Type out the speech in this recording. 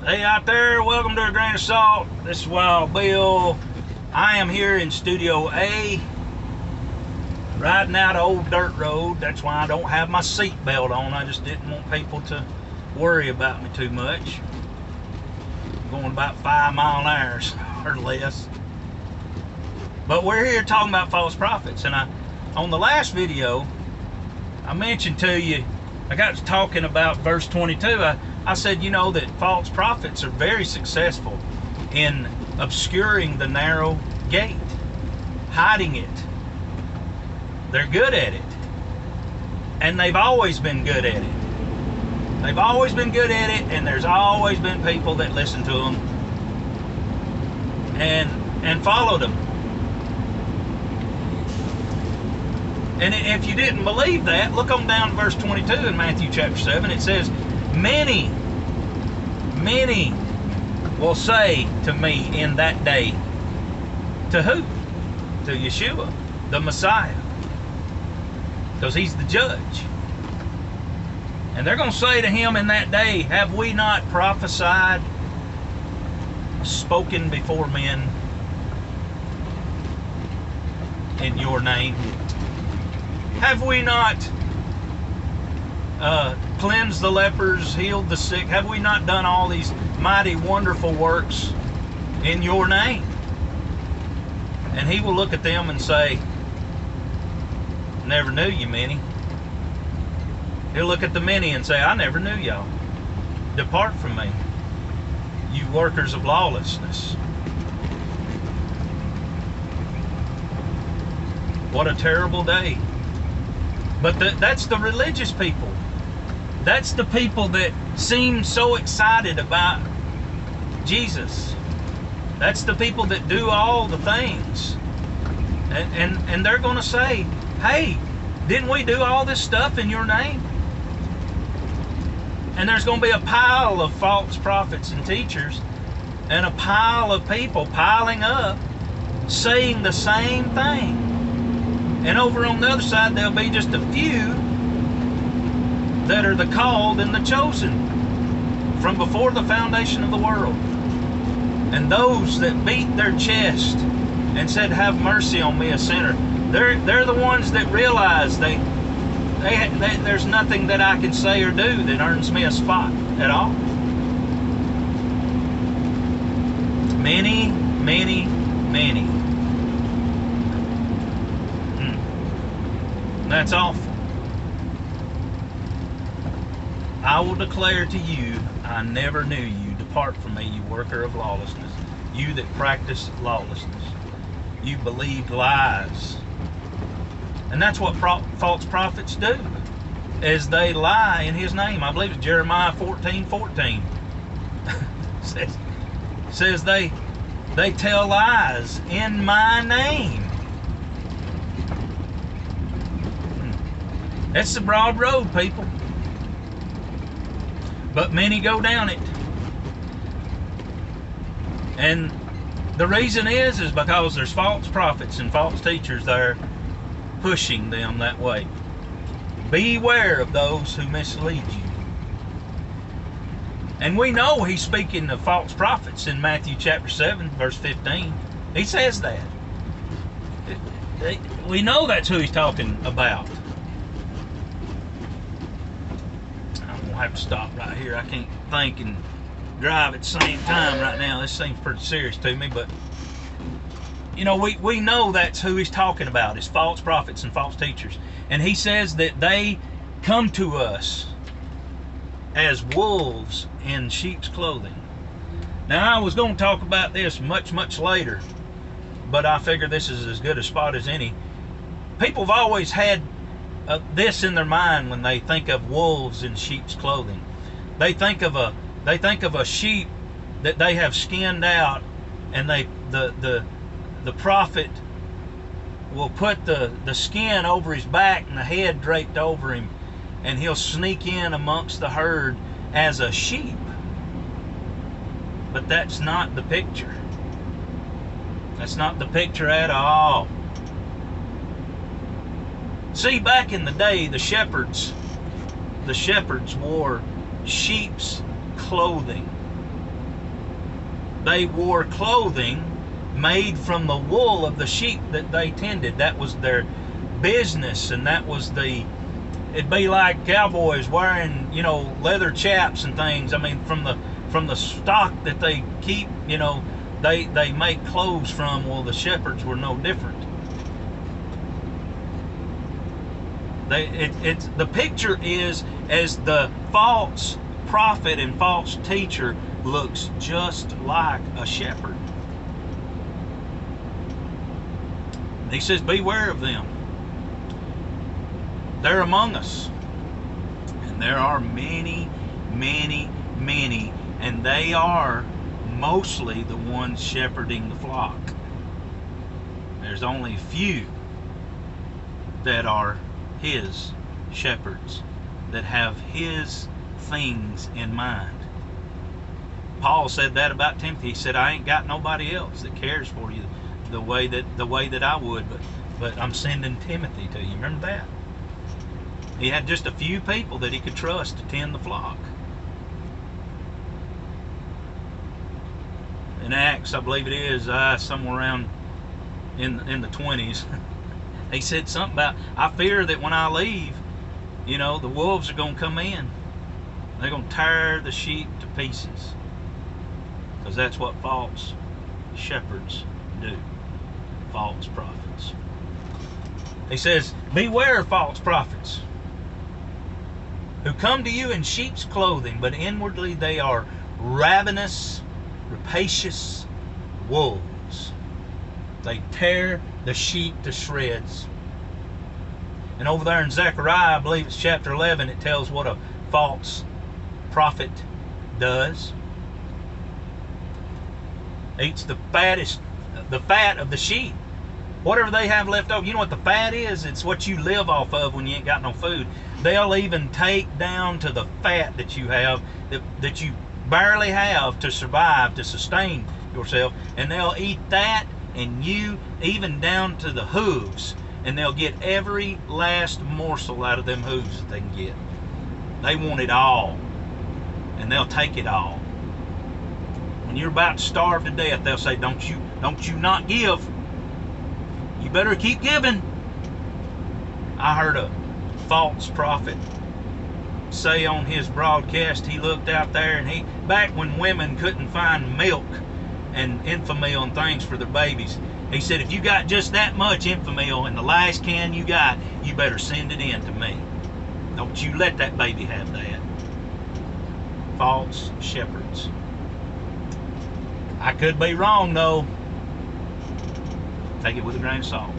Hey out there, welcome to A Grain of Salt. This is Wild Bill. I am here in Studio A, riding out an old dirt road. That's why I don't have my seat belt on. I just didn't want people to worry about me too much. I'm going about 5 miles an hour or less. But we're here talking about false prophets. And on the last video, I mentioned to you, I got to talking about verse 22. I said, you know, that false prophets are very successful in obscuring the narrow gate, hiding it. They're good at it. And they've always been good at it. They've always been good at it, and there's always been people that listen to them and followed them. And if you didn't believe that, look on down to verse 22 in Matthew chapter 7. It says, many will say to me in that day. To who? To Yeshua, the Messiah. Because he's the judge. And they're going to say to him in that day, have we not prophesied, spoken before men in your name? Have we not cleansed the lepers, healed the sick? Have we not done all these mighty, wonderful works in your name? And he will look at them and say, never knew you, many. He'll look at the many and say, I never knew y'all. Depart from me, you workers of lawlessness. What a terrible day. But that's the religious people. That's the people that seem so excited about Jesus. That's the people that do all the things. And they're going to say, hey, didn't we do all this stuff in your name? And there's going to be a pile of false prophets and teachers and a pile of people piling up saying the same thing. And over on the other side, there'll be just a few that are the called and the chosen from before the foundation of the world. And those that beat their chest and said, have mercy on me, a sinner, they're the ones that realize there's nothing that I can say or do that earns me a spot at all. Many. That's awful. I will declare to you, I never knew you. Depart from me, you worker of lawlessness. You that practice lawlessness. You believed lies. And that's what false prophets do, is they lie in his name. I believe it's Jeremiah 14:14. says they tell lies in my name. It's the broad road, people. But many go down it. And the reason is because there's false prophets and false teachers there pushing them that way. Beware of those who mislead you. And we know he's speaking of false prophets in Matthew chapter 7, verse 15. He says that. We know that's who he's talking about. I have to stop right here. I can't think and drive at the same time right now. This seems pretty serious to me, but you know, we know that's who he's talking about, is false prophets and false teachers. And he says that they come to us as wolves in sheep's clothing. Now, I was going to talk about this much later, but I figure this is as good a spot as any. People have always had this in their mind when they think of wolves in sheep's clothing. They think of a sheep that they have skinned out, and the prophet will put the skin over his back and the head draped over him, and he'll sneak in amongst the herd as a sheep. But that's not the picture. That's not the picture at all. See, back in the day, the shepherds wore sheep's clothing. They wore clothing made from the wool of the sheep that they tended. That was their business, and that was it'd be like cowboys wearing, leather chaps and things. I mean, from the stock that they keep, they make clothes from. Well, the shepherds were no different. The picture is as the false prophet and false teacher looks just like a shepherd. He says, beware of them. They're among us. And there are many, many, many, and they are mostly the ones shepherding the flock. There's only a few that are his shepherds, that have his things in mind. Paul said that about Timothy. He said, I ain't got nobody else that cares for you the way that I would, but I'm sending Timothy to you. Remember that? He had just a few people that he could trust to tend the flock. In Acts, I believe it is, somewhere around in the 20s, he said something about, I fear that when I leave, the wolves are going to come in. They're going to tear the sheep to pieces. Because that's what false shepherds do. False prophets. He says, beware of false prophets, who come to you in sheep's clothing, but inwardly they are ravenous, rapacious wolves. They tear the sheep to shreds. And over there in Zechariah, I believe it's chapter 11, it tells what a false prophet does. Eats the fat of the sheep. Whatever they have left over. You know what the fat is? It's what you live off of when you ain't got no food. They'll even take down to the fat that you have, that you barely have to survive, to sustain yourself, and they'll eat that, and you, even down to the hooves, and they'll get every last morsel out of them hooves that they can get. They want it all, and they'll take it all. When you're about to starve to death, they'll say, don't you not give. You better keep giving. I heard a false prophet say on his broadcast, he looked out there, and back when women couldn't find milk and Enfamil and things for their babies, he said, if you got just that much Enfamil in the last can you got, you better send it in to me. Don't you let that baby have that. False shepherds. I could be wrong though. Take it with a grain of salt.